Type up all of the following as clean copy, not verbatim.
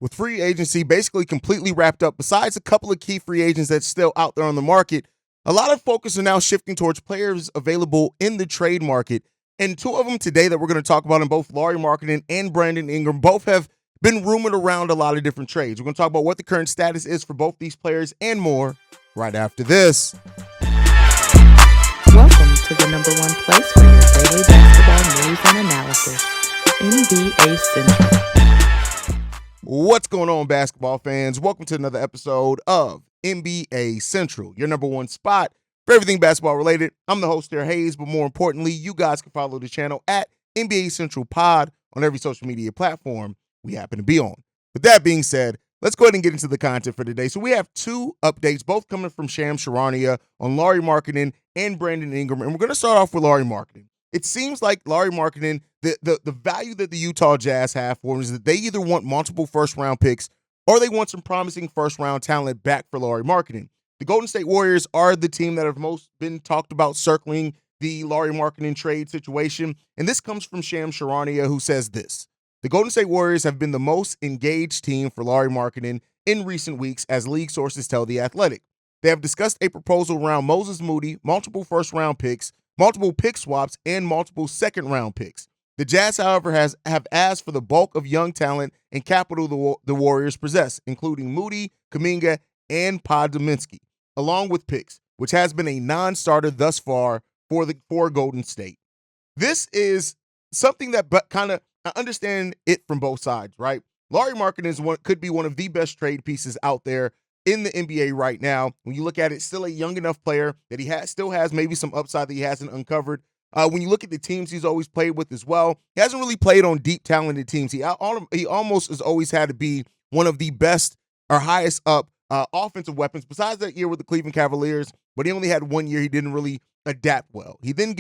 With free agency basically completely wrapped up, besides a couple of key free agents that's still out there on the market, a lot of focus are now shifting towards players available in the trade market. And two of them today that we're going to talk about, in both Lauri Markkanen and Brandon Ingram, both have been rumored around a lot of different trades. We're going to talk about what the current status is for both these players and more right after this. Welcome to the number one place for your daily basketball news and analysis, NBA Central. What's going on, basketball fans? Welcome to another episode of NBA Central, your number one spot for everything basketball related. I'm the host there, Haize, but more importantly, you guys can follow the channel at NBA Central Pod on every social media platform we happen to be on. With that being said, let's go ahead and get into the content for today. So we have two updates, both coming from Charania on Lauri Markkanen and Brandon Ingram, and we're going to start off with Lauri Markkanen. It seems like Lauri Markkanen, the value that the Utah Jazz have for him is that they either want multiple first-round picks or they want some promising first-round talent back for Lauri Markkanen. The Golden State Warriors are the team that have most been talked about circling the Lauri Markkanen trade situation, and this comes from Charania, who says this: the Golden State Warriors have been the most engaged team for Lauri Markkanen in recent weeks, as league sources tell The Athletic. They have discussed a proposal around Moses Moody, multiple first-round picks, multiple pick swaps, and multiple second-round picks. The Jazz, however, have asked for the bulk of young talent and capital the Warriors possess, including Moody, Kuminga, and Podziemski, along with picks, which has been a non-starter thus far for Golden State. This is something that I understand it from both sides, right? Lauri Markkanen could be one of the best trade pieces out there in the NBA right now. When you look at it, still a young enough player that he still has maybe some upside that he hasn't uncovered. When you look at the teams he's always played with as well, he hasn't really played on deep, talented teams. He almost has always had to be one of the best or highest up offensive weapons, besides that year with the Cleveland Cavaliers, but he only had 1 year he didn't really adapt well. He then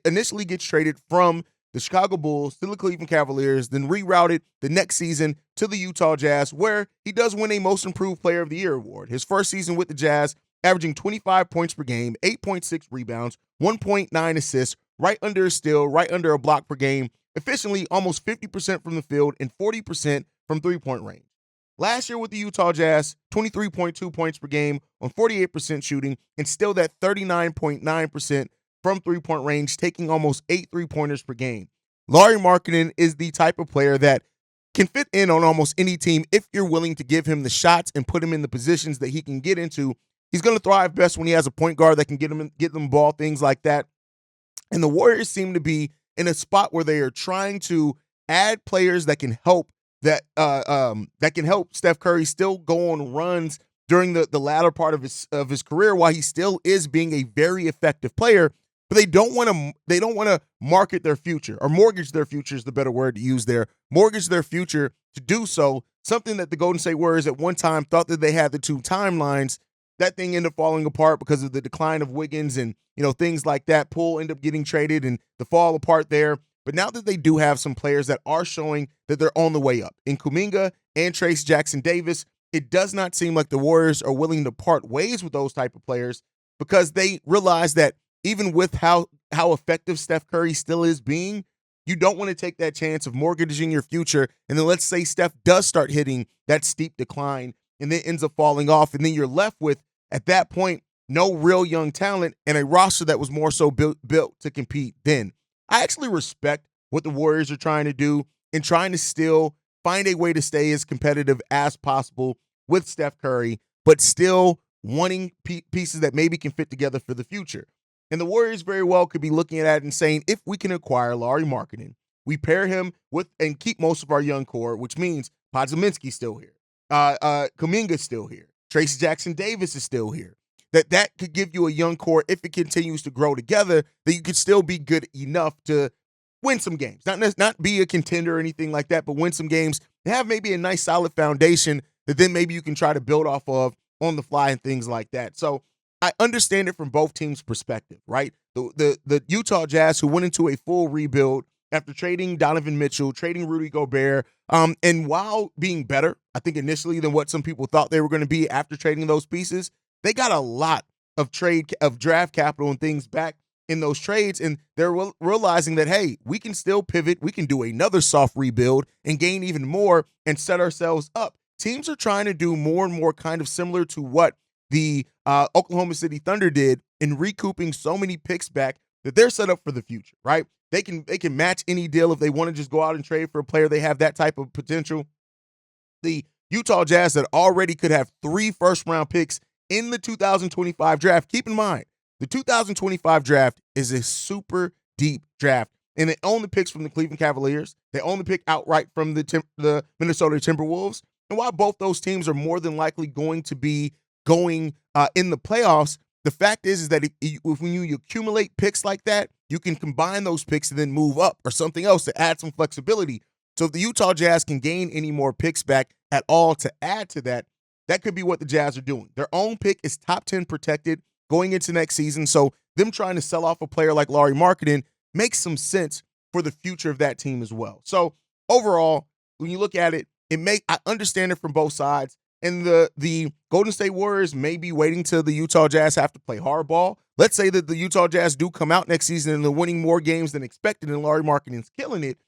initially gets traded from the Chicago Bulls to the Cleveland Cavaliers, then rerouted the next season to the Utah Jazz, where he does win a Most Improved Player of the Year award. His first season with the Jazz, averaging 25 points per game, 8.6 rebounds, 1.9 assists, right under a steal, right under a block per game, efficiently almost 50% from the field and 40% from three-point range. Last year with the Utah Jazz, 23.2 points per game on 48% shooting, and still that 39.9% from three-point range, taking almost 8 three-pointers per game. Lauri Markkanen is the type of player that can fit in on almost any team if you're willing to give him the shots and put him in the positions that he can get into. He's going to thrive best when he has a point guard that can get them ball, things like that. And the Warriors seem to be in a spot where they are trying to add players that can help Steph Curry still go on runs during the latter part of his career, while he still is being a very effective player. But they don't want to market their future, or mortgage their future is the better word to use there. Mortgage their future to do so. Something that the Golden State Warriors at one time thought that they had the two timelines. That thing ended up falling apart because of the decline of Wiggins and things like that. Poole ended up getting traded and the fall apart there. But now that they do have some players that are showing that they're on the way up, in Kuminga and Trayce Jackson-Davis, it does not seem like the Warriors are willing to part ways with those type of players, because they realize that even with how effective Steph Curry still is being, you don't want to take that chance of mortgaging your future. And then let's say Steph does start hitting that steep decline and then ends up falling off. And then you're left with, at that point, no real young talent and a roster that was more so built to compete then. I actually respect what the Warriors are trying to do and trying to still find a way to stay as competitive as possible with Steph Curry, but still wanting pieces that maybe can fit together for the future. And the Warriors very well could be looking at it and saying, if we can acquire Lauri Markkanen, we pair him with and keep most of our young core, which means Podziemski's still here, Kuminga's still here, Trayce Jackson-Davis is still here. That could give you a young core, if it continues to grow together, that you could still be good enough to win some games. Not be a contender or anything like that, but win some games, have maybe a nice solid foundation that then maybe you can try to build off of on the fly and things like that. So I understand it from both teams' perspective, right? The Utah Jazz, who went into a full rebuild after trading Donovan Mitchell, trading Rudy Gobert, and while being better, I think initially, than what some people thought they were going to be after trading those pieces, they got a lot of draft capital and things back in those trades, and they're realizing that, hey, we can still pivot, we can do another soft rebuild and gain even more and set ourselves up. Teams are trying to do more and more kind of similar to what the Oklahoma City Thunder did in recouping so many picks back that they're set up for the future, right? They can match any deal if they want to just go out and trade for a player. They have that type of potential. The Utah Jazz that already could have 3 first-round picks in the 2025 draft. Keep in mind, the 2025 draft is a super deep draft, and they own the picks from the Cleveland Cavaliers. They own the pick outright from the Minnesota Timberwolves. And while both those teams are more than likely going to be going in the playoffs, the fact is that when you accumulate picks like that, you can combine those picks and then move up or something else to add some flexibility. So if the Utah Jazz can gain any more picks back at all to add to that, that could be what the Jazz are doing. Their own pick is top 10 protected going into next season. So them trying to sell off a player like Lauri Markkanen makes some sense for the future of that team as well. So overall, when you look at it, I understand it from both sides. And the Golden State Warriors may be waiting till the Utah Jazz have to play hardball. Let's say that the Utah Jazz do come out next season and they're winning more games than expected and Lauri Markkanen's killing it.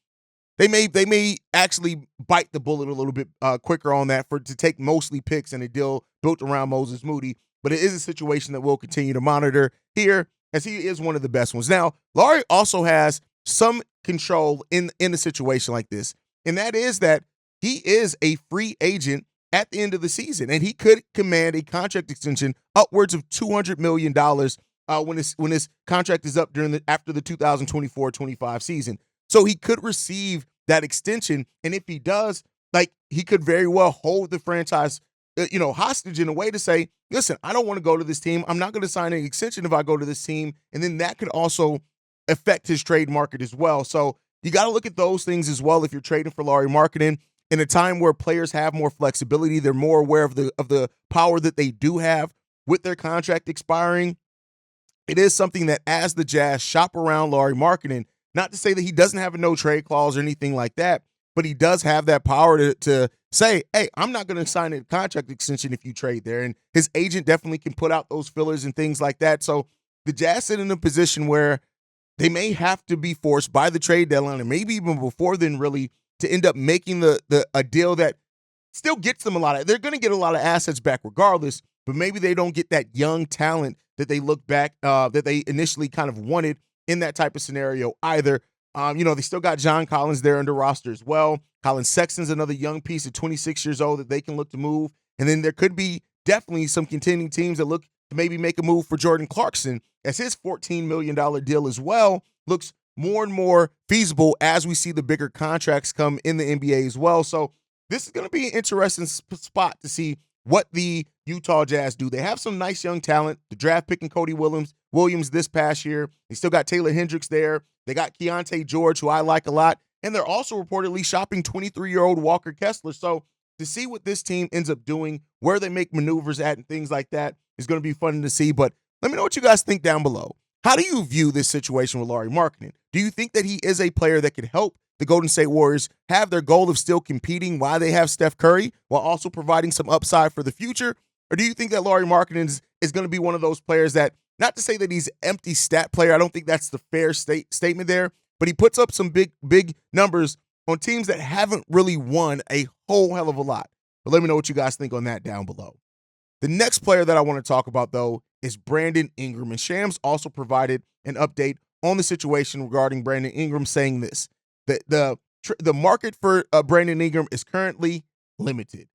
They may actually bite the bullet a little bit quicker on that to take mostly picks and a deal built around Moses Moody. But it is a situation that we'll continue to monitor here as he is one of the best ones. Now, Lauri also has some control in a situation like this, and that is that he is a free agent at the end of the season, and he could command a contract extension upwards of $200 million when his contract is up after the 2024-25 season. So he could receive that extension, and if he does, he could very well hold the franchise, hostage in a way to say, listen, I don't want to go to this team. I'm not going to sign an extension if I go to this team, and then that could also affect his trade market as well. So you got to look at those things as well if you're trading for Lauri Markkanen. In a time where players have more flexibility, they're more aware of the power that they do have with their contract expiring. It is something that as the Jazz shop around Lauri Markkanen, not to say that he doesn't have a no-trade clause or anything like that, but he does have that power to say, hey, I'm not going to sign a contract extension if you trade there. And his agent definitely can put out those fillers and things like that. So the Jazz sit in a position where they may have to be forced by the trade deadline, and maybe even before then, really, to end up making a deal that still gets them they're going to get a lot of assets back regardless, but maybe they don't get that young talent that they look back, that they initially kind of wanted in that type of scenario either. They still got John Collins there under roster as well. Colin Sexton's another young piece at 26 years old that they can look to move. And then there could be definitely some contending teams that look to maybe make a move for Jordan Clarkson as his $14 million deal as well looks more and more feasible as we see the bigger contracts come in the NBA as well. So this is going to be an interesting spot to see what the Utah Jazz do. They have some nice young talent. The draft pick in Cody Williams this past year. They still got Taylor Hendricks there. They got Keontae George, who I like a lot. And they're also reportedly shopping 23-year-old Walker Kessler. So to see what this team ends up doing, where they make maneuvers at and things like that is going to be fun to see. But let me know what you guys think down below. How do you view this situation with Lauri Markkanen? Do you think that he is a player that could help the Golden State Warriors have their goal of still competing while they have Steph Curry, while also providing some upside for the future? Or do you think that Lauri Markkanen is going to be one of those players that, not to say that he's an empty stat player, I don't think that's the fair statement there, but he puts up some big numbers on teams that haven't really won a whole hell of a lot. But let me know what you guys think on that down below. The next player that I want to talk about, though, is Brandon Ingram. And Shams also provided an update on the situation regarding Brandon Ingram, saying this, that the market for Brandon Ingram is currently limited.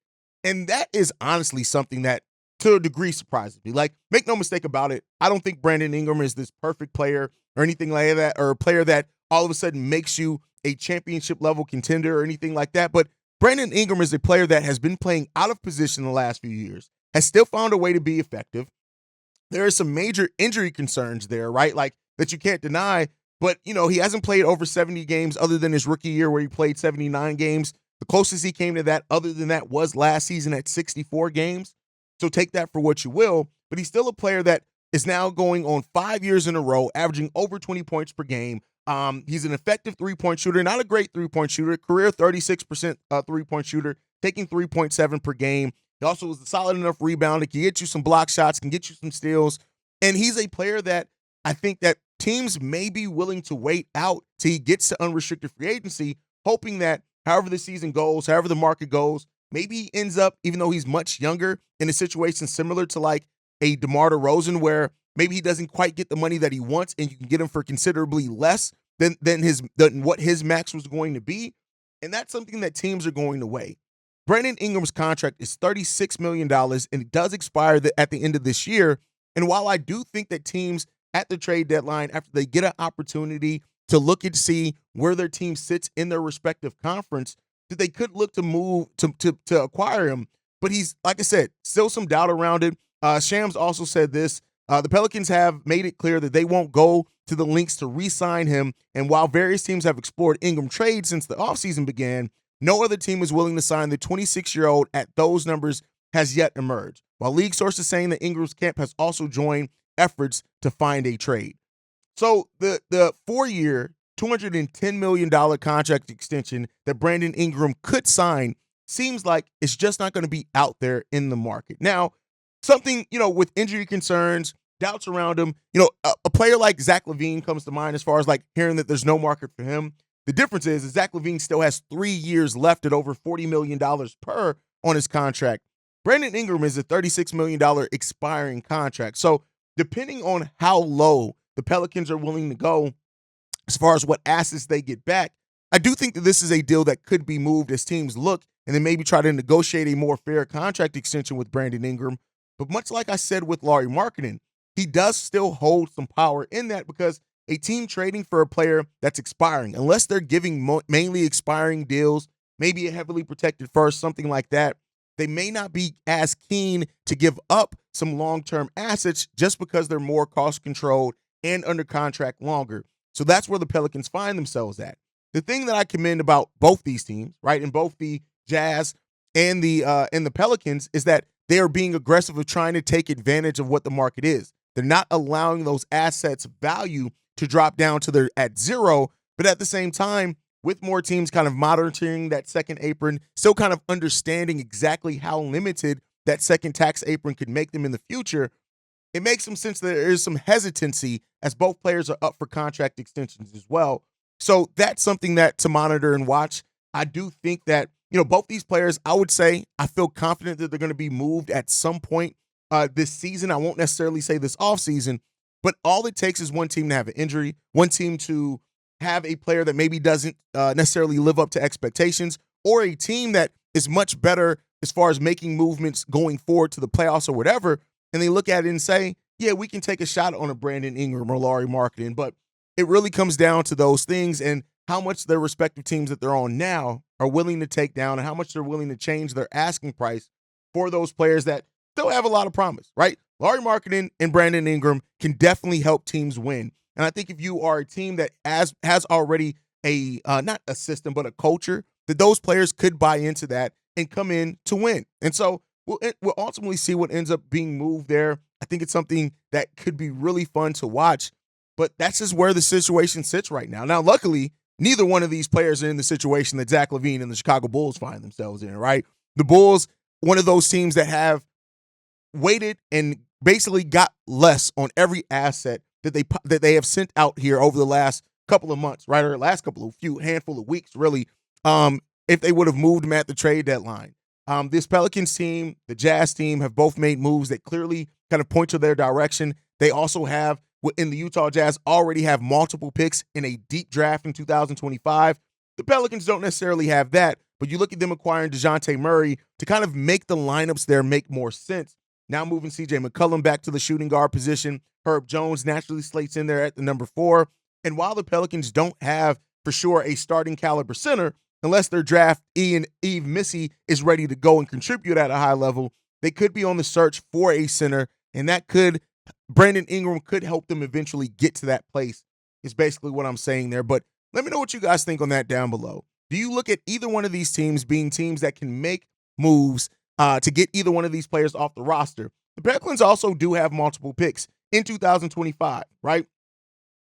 And that is honestly something that, to a degree, surprises me. Make no mistake about it, I don't think Brandon Ingram is this perfect player or anything like that, or a player that all of a sudden makes you a championship-level contender or anything like that. But Brandon Ingram is a player that has been playing out of position the last few years, has still found a way to be effective. There are some major injury concerns there, right? That you can't deny. But, he hasn't played over 70 games other than his rookie year where he played 79 games. The closest he came to that other than that was last season at 64 games. So take that for what you will. But he's still a player that is now going on 5 years in a row, averaging over 20 points per game. He's an effective three-point shooter, not a great three-point shooter, career 36% three-point shooter, taking 3.7 per game. He also is a solid enough rebounder, can get you some block shots, can get you some steals. And he's a player that I think that teams may be willing to wait out till he gets to unrestricted free agency, hoping that however the season goes, however the market goes, maybe he ends up, even though he's much younger, in a situation similar to like a DeMar DeRozan, where maybe he doesn't quite get the money that he wants and you can get him for considerably less than what his max was going to be. And that's something that teams are going to weigh. Brandon Ingram's contract is $36 million, and it does expire at the end of this year. And while I do think that teams at the trade deadline, after they get an opportunity to look and see where their team sits in their respective conference, that they could look to move to acquire him. But he's, like I said, still some doubt around it. Shams also said this. The Pelicans have made it clear that they won't go to the lengths to re-sign him. And while various teams have explored Ingram trade since the offseason began, no other team is willing to sign the 26-year-old at those numbers has yet emerged. While league sources saying that Ingram's camp has also joined efforts to find a trade. So the 4-year, $210 million contract extension that Brandon Ingram could sign seems like it's just not going to be out there in the market. Now, something, with injury concerns, doubts around him, a player like Zach LaVine comes to mind as far as like hearing that there's no market for him. The difference is Zach LaVine still has 3 years left at over $40 million per on his contract. Brandon Ingram is a $36 million expiring contract. So depending on how low the Pelicans are willing to go as far as what assets they get back, I do think that this is a deal that could be moved as teams look and then maybe try to negotiate a more fair contract extension with Brandon Ingram. But much like I said with Lauri Markkanen, he does still hold some power in that, because a team trading for a player that's expiring, unless they're giving mainly expiring deals, maybe a heavily protected first, something like that, they may not be as keen to give up some long-term assets just because they're more cost-controlled and under contract longer. So that's where the Pelicans find themselves at. The thing that I commend about both these teams, right, in both the Jazz and the Pelicans, is that they are being aggressive of trying to take advantage of what the market is. They're not allowing those assets' value to drop down to their at zero, but at the same time, with more teams kind of monitoring that second apron, still kind of understanding exactly how limited that second tax apron could make them in the future, it makes some sense that there is some hesitancy as both players are up for contract extensions as well. So that's something that to monitor and watch. I do think that, both these players, I would say, I feel confident that they're going to be moved at some point this season. I won't necessarily say this offseason, but all it takes is one team to have an injury, one team to have a player that maybe doesn't necessarily live up to expectations, or a team that is much better as far as making movements going forward to the playoffs or whatever, and they look at it and say, yeah, we can take a shot on a Brandon Ingram or Lauri Markkanen. But it really comes down to those things and how much their respective teams that they're on now are willing to take down and how much they're willing to change their asking price for those players that still have a lot of promise, right? Lauri Markkanen and Brandon Ingram can definitely help teams win. And I think if you are a team that has already a not a system, but a culture, that those players could buy into that and come in to win. And so we'll ultimately see what ends up being moved there. I think it's something that could be really fun to watch, but that's just where the situation sits right now. Now, luckily, neither one of these players are in the situation that Zach LaVine and the Chicago Bulls find themselves in, right? The Bulls, one of those teams that have waited and basically got less on every asset that they have sent out here over the last couple of months, right? Or last handful of weeks, really, if they would have moved them at the trade deadline. This Pelicans team, the Jazz team have both made moves that clearly kind of point to their direction. They also have, in the Utah Jazz, already have multiple picks in a deep draft in 2025. The Pelicans don't necessarily have that, but you look at them acquiring DeJounte Murray to kind of make the lineups there make more sense. Now moving C.J. McCollum back to the shooting guard position. Herb Jones naturally slates in there at the number 4. And while the Pelicans don't have, for sure, a starting caliber center, unless their draft Eve Missy is ready to go and contribute at a high level, they could be on the search for a center, and Brandon Ingram could help them eventually get to that place, is basically what I'm saying there. But let me know what you guys think on that down below. Do you look at either one of these teams being teams that can make moves to get either one of these players off the roster? The Pelicans also do have multiple picks in 2025, right?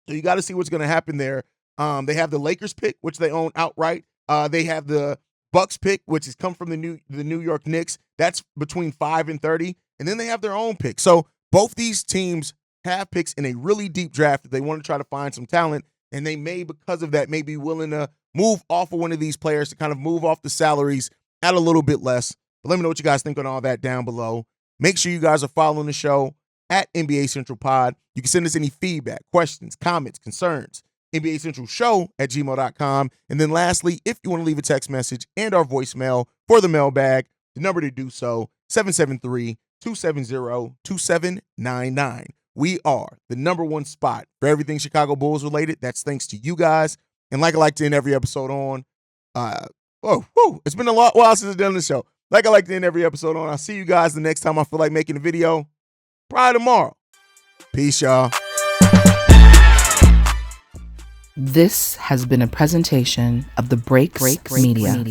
So you got to see what's going to happen there. They have the Lakers pick, which they own outright. They have the Bucks pick, which has come from the New York Knicks. That's between 5 and 30. And then they have their own pick. So both these teams have picks in a really deep draft if they want to try to find some talent, and they may, because of that, may be willing to move off of one of these players to kind of move off the salaries at a little bit less. But let me know what you guys think on all that down below. Make sure you guys are following the show at NBA Central Pod. You can send us any feedback, questions, comments, concerns, NBA Central Show at gmail.com. And then lastly, if you want to leave a text message and our voicemail for the mailbag, the number to do so, 773-270-2799. We are the number one spot for everything Chicago Bulls related. That's thanks to you guys. And like I like to end every episode on, it's been a while since I've done this show. Like I like to end every episode on, I'll see you guys the next time I feel like making a video. Probably tomorrow. Peace, y'all. This has been a presentation of the Break Media.